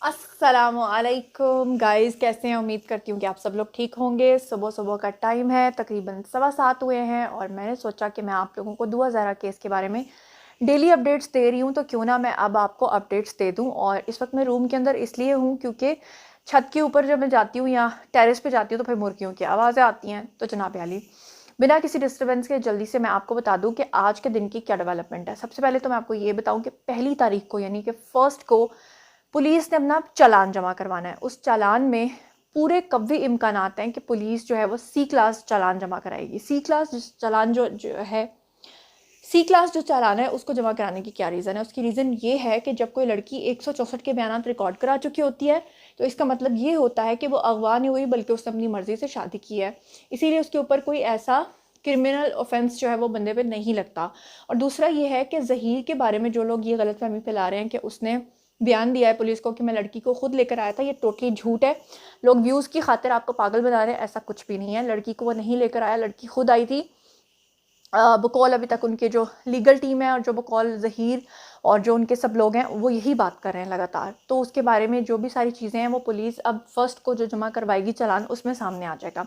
अस्सलामुअलैकुम गाइस, कैसे हैं? उम्मीद करती हूँ कि आप सब लोग ठीक होंगे। सुबह सुबह का टाइम है, तकरीबन 7:15 हुए हैं और मैंने सोचा कि मैं आप लोगों को दुआ ज़हरा केस के बारे में डेली अपडेट्स दे रही हूँ, तो क्यों ना मैं अब आपको अपडेट्स दे दूँ। और इस वक्त मैं रूम के अंदर इसलिए हूँ क्योंकि छत के ऊपर जब मैं जाती हूँ या टेरेस पे जाती हूँ तो फिर मुर्गियों की आवाज़ें आती हैं। तो जनाब आली, बिना किसी डिस्टर्बेंस के जल्दी से मैं आपको बता दूं कि आज के दिन की क्या डेवलपमेंट है। सबसे पहले तो मैं आपको ये बताऊं कि 1 तारीख को यानी कि फर्स्ट को पुलिस ने अपना चालान जमा करवाना है। उस चालान में पूरे कव्वे इम्कानात हैं कि पुलिस जो है वो सी क्लास चालान जमा कराएगी। सी क्लास जो चालान है उसको जमा कराने की क्या रीज़न है? उसकी रीज़न ये है कि जब कोई लड़की 164 के बयान रिकॉर्ड करा चुकी होती है तो इसका मतलब ये होता है कि वो अगवा नहीं हुई बल्कि उसने अपनी मर्ज़ी से शादी की है। इसीलिए उसके ऊपर कोई ऐसा क्रिमिनल ऑफेंस जो है वो बंदे पे नहीं लगता। और दूसरा ये है कि ज़हीर के बारे में जो लोग ये गलतफहमी फैला रहे हैं कि उसने बयान दिया है पुलिस को कि मैं लड़की को खुद लेकर आया था, ये टोटली झूठ है। लोग व्यूज़ की खातिर आपको पागल बना रहे हैं, ऐसा कुछ भी नहीं है। लड़की को वो नहीं लेकर आया, लड़की खुद आई थी। बकौल अभी तक उनके जो लीगल टीम है और जो बकौल ज़हीर और जो उनके सब लोग हैं वो यही बात कर रहे हैं लगातार। तो उसके बारे में जो भी सारी चीज़ें हैं वो पुलिस अब फर्स्ट को जो जमा करवाएगी चालान, उसमें सामने आ जाएगा।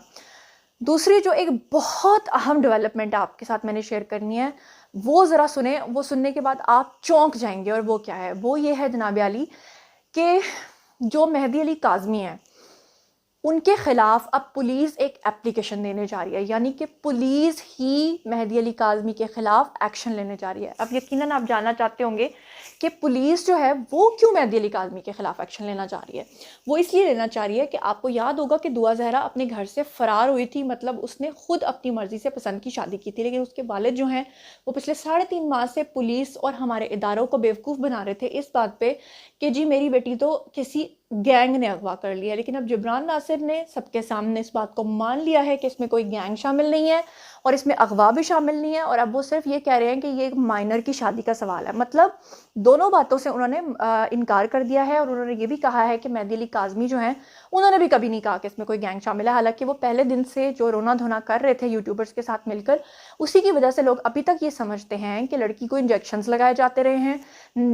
दूसरी जो एक बहुत अहम डेवलपमेंट आपके साथ मैंने शेयर करनी है, वो ज़रा सुने। वो सुनने के बाद आप चौंक जाएंगे। और वो क्या है? वो ये है जनाब आली कि जो मेहदी अली काज़मी है उनके खिलाफ अब पुलिस एक एप्लीकेशन देने जा रही है। यानी कि पुलिस ही मेहदी अली काज़मी के खिलाफ एक्शन लेने जा रही है। अब यकीनन आप जानना चाहते होंगे कि पुलिस जो है वो क्यों मेहदी अली काज़मी के खिलाफ एक्शन लेना चाह रही है। वो इसलिए लेना चाह रही है कि आपको याद होगा कि दुआ जहरा अपने घर से फ़रार हुई थी। मतलब उसने खुद अपनी मर्ज़ी से पसंद की शादी की थी, लेकिन उसके वालिद जो हैं वो पिछले 3.5 माह से पुलिस और हमारे इदारों को बेवकूफ़ बना रहे थे इस बात पे कि जी मेरी बेटी तो किसी गैंग ने अगवा कर लिया। लेकिन अब जिब्रान नासिर ने सबके सामने इस बात को मान लिया है कि इसमें कोई गैंग शामिल नहीं है और इसमें अगवा भी शामिल नहीं है। और अब वो सिर्फ ये कह रहे हैं कि ये एक माइनर की शादी का सवाल है। मतलब दोनों बातों से उन्होंने इनकार कर दिया है। और उन्होंने ये भी कहा है कि मेहदी अली काज़मी जो हैं उन्होंने भी कभी नहीं कहा कि इसमें कोई गैंग शामिल है। हालांकि वो पहले दिन से जो रोना धोना कर रहे थे यूट्यूबर्स के साथ मिलकर, उसी की वजह से लोग अभी तक ये समझते हैं कि लड़की को इंजेक्शंस लगाए जाते रहे हैं,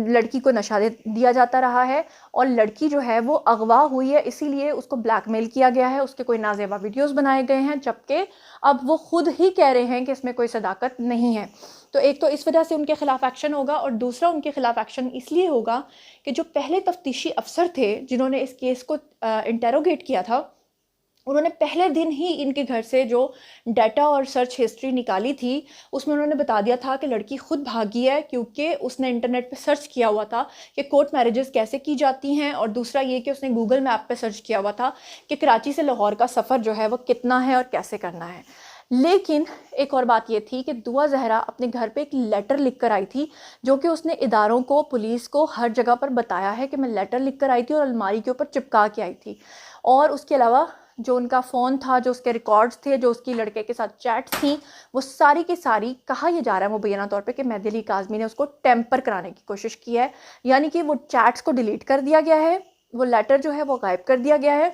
लड़की को नशा दिया जाता रहा है और लड़की जो है वो अगवा हुई है, इसीलिए उसको ब्लैकमेल किया गया है, उसके कोई नाजेबा वीडियोस बनाए गए हैं। जबकि अब वो खुद ही कह रहे हैं कि इसमें कोई सदाकत नहीं है। तो एक तो इस वजह से उनके खिलाफ एक्शन होगा और दूसरा उनके खिलाफ एक्शन इसलिए होगा कि जो पहले तफ्तीशी अफसर थे जिन्होंने इस केस को इंटेरोगेट किया था, उन्होंने पहले दिन ही इनके घर से जो डाटा और सर्च हिस्ट्री निकाली थी उसमें उन्होंने बता दिया था कि लड़की खुद भागी है क्योंकि उसने इंटरनेट पे सर्च किया हुआ था कि कोर्ट मैरिजेस कैसे की जाती हैं। और दूसरा ये कि उसने गूगल मैप पे सर्च किया हुआ था कि कराची से लाहौर का सफ़र जो है वो कितना है और कैसे करना है। लेकिन एक और बात ये थी कि दुआ जहरा अपने घर पे एक लेटर लिख कर आई थी, जो कि उसने इदारों को, पुलिस को, हर जगह पर बताया है कि मैं लेटर लिख कर आई थी और अलमारी के ऊपर चिपका के आई थी। और उसके अलावा जो उनका फ़ोन था, जो उसके रिकॉर्ड्स थे, जो उसकी लड़के के साथ चैट्स थी, वो सारी की सारी, कहा यह जा रहा है मुबैना तौर पे कि मेहदी अली काज़मी ने उसको टेम्पर कराने की कोशिश की है। यानी कि वो चैट्स को डिलीट कर दिया गया है, वो लेटर जो है वो गायब कर दिया गया है,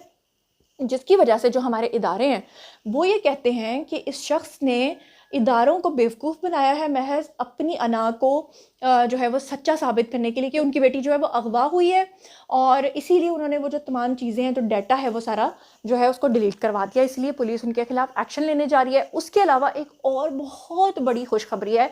जिसकी वजह से जो हमारे इदारे हैं वो ये कहते हैं कि इस शख्स ने इदारों को बेवकूफ़ बनाया है महज अपनी अना को जो है वो सच्चा साबित करने के लिए कि उनकी बेटी जो है वो अगवा हुई है। और इसीलिए उन्होंने वो जो तमाम चीज़ें हैं, जो डाटा है, वो सारा जो है उसको डिलीट करवा दिया। इसलिए पुलिस उनके खिलाफ एक्शन लेने जा रही है। उसके अलावा एक और बहुत बड़ी खुशखबरी है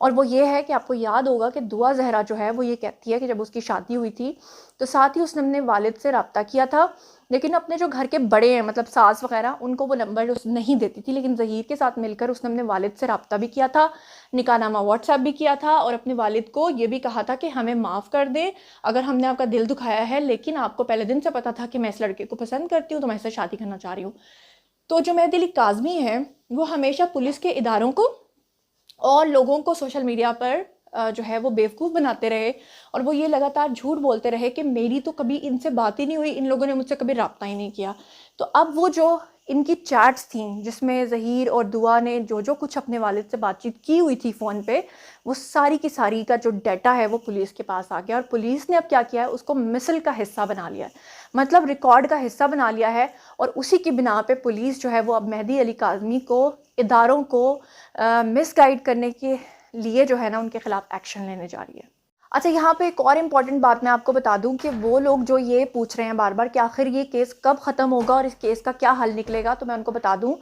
और वो ये है कि आपको याद होगा कि दुआ जहरा जो है वो ये कहती है कि जब उसकी शादी हुई थी तो साथ ही उसने अपने वालिद से रब्ता किया था, लेकिन अपने जो घर के बड़े हैं, मतलब सास वगैरह, उनको वो नंबर उस नहीं देती थी। लेकिन ज़हीर के साथ मिलकर उसने अपने वालिद से रब्ता भी किया था, निकाहनामा व्हाट्सएप भी किया था और अपने वालिद को ये भी कहा था कि हमें माफ़ कर दें अगर हमने आपका दिल दुखाया है, लेकिन आपको पहले दिन से पता था कि मैं इस लड़के को पसंद करती हूँ तो मैं इससे शादी करना चाह रही हूँ। तो जो मेहदी अली काज़मी है वो हमेशा पुलिस के इदारों को और लोगों को सोशल मीडिया पर जो है वो बेवकूफ़ बनाते रहे और वो ये लगातार झूठ बोलते रहे कि मेरी तो कभी इनसे बात ही नहीं हुई, इन लोगों ने मुझसे कभी रब्ता ही नहीं किया। तो अब वो जो इनकी चैट्स थी जिसमें ज़हीर और दुआ ने जो जो कुछ अपने वालिद से बातचीत की हुई थी फ़ोन पे, वो सारी की सारी का जो डाटा है वो पुलिस के पास आ गया। और पुलिस ने अब क्या किया है, उसको मिसल का हिस्सा बना लिया है, मतलब रिकॉर्ड का हिस्सा बना लिया है। और उसी की बिना पे पुलिस जो है वो अब मेहदी अली काज़मी को, इदारों को मिसगाइड करने के लिए जो है ना उनके खिलाफ एक्शन लेने जा रही है। अच्छा, यहाँ पे एक और इम्पॉर्टेंट बात मैं आपको बता दूं कि वो लोग जो ये पूछ रहे हैं बार बार कि आखिर ये केस कब ख़त्म होगा और इस केस का क्या हल निकलेगा, तो मैं उनको बता दूं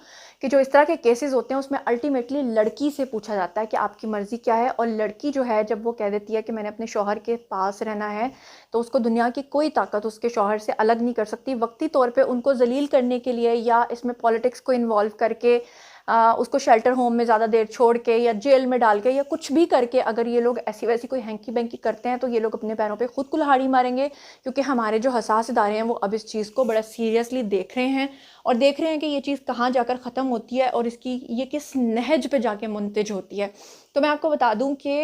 कि जो इस तरह के केसेस होते हैं उसमें अल्टीमेटली लड़की से पूछा जाता है कि आपकी मर्ज़ी क्या है। और लड़की जो है जब वो कह देती है कि मैंने अपने शौहर के पास रहना है, तो उसको दुनिया की कोई ताकत उसके शौहर से अलग नहीं कर सकती। वक्ती तौर पर उनको जलील करने के लिए या इसमें पॉलिटिक्स को इन्वॉल्व करके उसको शेल्टर होम में ज़्यादा देर छोड़ के या जेल में डाल के या कुछ भी करके अगर ये लोग ऐसी वैसी कोई हैंकी बैंकी करते हैं, तो ये लोग अपने पैरों पे खुद कुल्हाड़ी मारेंगे। क्योंकि हमारे जो हसास इदारे हैं वो अब इस चीज़ को बड़ा सीरियसली देख रहे हैं और देख रहे हैं कि ये चीज़ कहाँ जाकर ख़त्म होती है और इसकी ये किस नहज पे जाके मुंतज होती है। तो मैं आपको बता दूं कि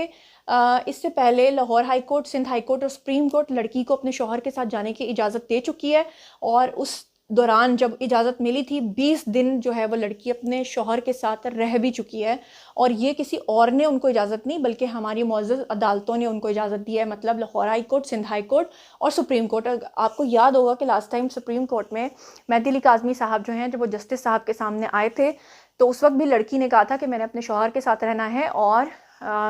इससे पहले Lahore high court, Sindh high court और सुप्रीम कोर्ट लड़की को अपने शौहर के साथ जाने की इजाज़त दे चुकी है। और उस दौरान जब इजाज़त मिली थी 20 दिन जो है वो लड़की अपने शौहर के साथ रह भी चुकी है। और ये किसी और ने उनको इजाज़त नहीं बल्कि हमारी मुअज़्ज़ज़ अदालतों ने उनको इजाज़त दी है, मतलब Lahore high court, Sindh high court और सुप्रीम कोर्ट। आपको याद होगा कि लास्ट टाइम सुप्रीम कोर्ट में मेहदी अली काज़मी साहब जो हैं, जब वो जस्टिस साहब के सामने आए थे, तो उस वक्त भी लड़की ने कहा था कि मैंने अपने शौहर के साथ रहना है। और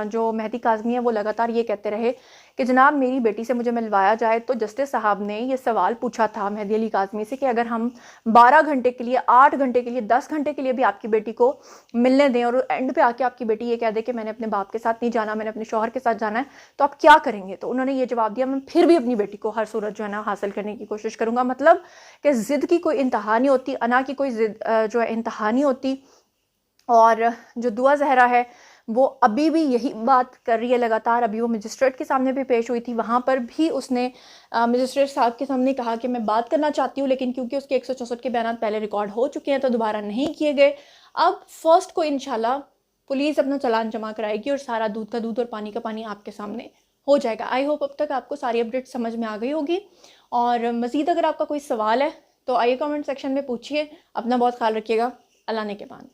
जो मेहदी काज़मी है वो लगातार ये कहते रहे कि जनाब मेरी बेटी से मुझे मिलवाया जाए। तो जस्टिस साहब ने ये सवाल पूछा था मेहदी अली काज़मी से कि अगर हम 12 घंटे के लिए, 8 घंटे के लिए, 10 घंटे के लिए भी आपकी बेटी को मिलने दें और एंड पे आके आपकी बेटी ये कह दे कि मैंने अपने बाप के साथ नहीं जाना, मैंने अपने शौहर के साथ जाना है, तो आप क्या करेंगे? तो उन्होंने ये जवाब दिया, मैं फिर भी अपनी बेटी को हर सूरत जो है ना हासिल करने की कोशिश करूँगा। मतलब कि ज़िद की कोई इंतहा नहीं होती, अना की कोई ज़िद जो है इंतहा नहीं होती। और जो दुआ ज़हरा है वो अभी भी यही बात कर रही है लगातार। अभी वो मजिस्ट्रेट के सामने भी पेश हुई थी, वहाँ पर भी उसने मजिस्ट्रेट साहब के सामने कहा कि मैं बात करना चाहती हूँ, लेकिन क्योंकि उसके 164 के बयान पहले रिकॉर्ड हो चुके हैं तो दोबारा नहीं किए गए। अब फर्स्ट को इंशाल्लाह पुलिस अपना चालान जमा कराएगी और सारा दूध का दूध और पानी का पानी आपके सामने हो जाएगा। आई होप अब तक आपको सारी अपडेट समझ में आ गई होगी। और मज़ीद अगर आपका कोई सवाल है तो आइए कमेंट सेक्शन में पूछिए। अपना बहुत ख्याल रखिएगा। अल्लाह ने के बाद।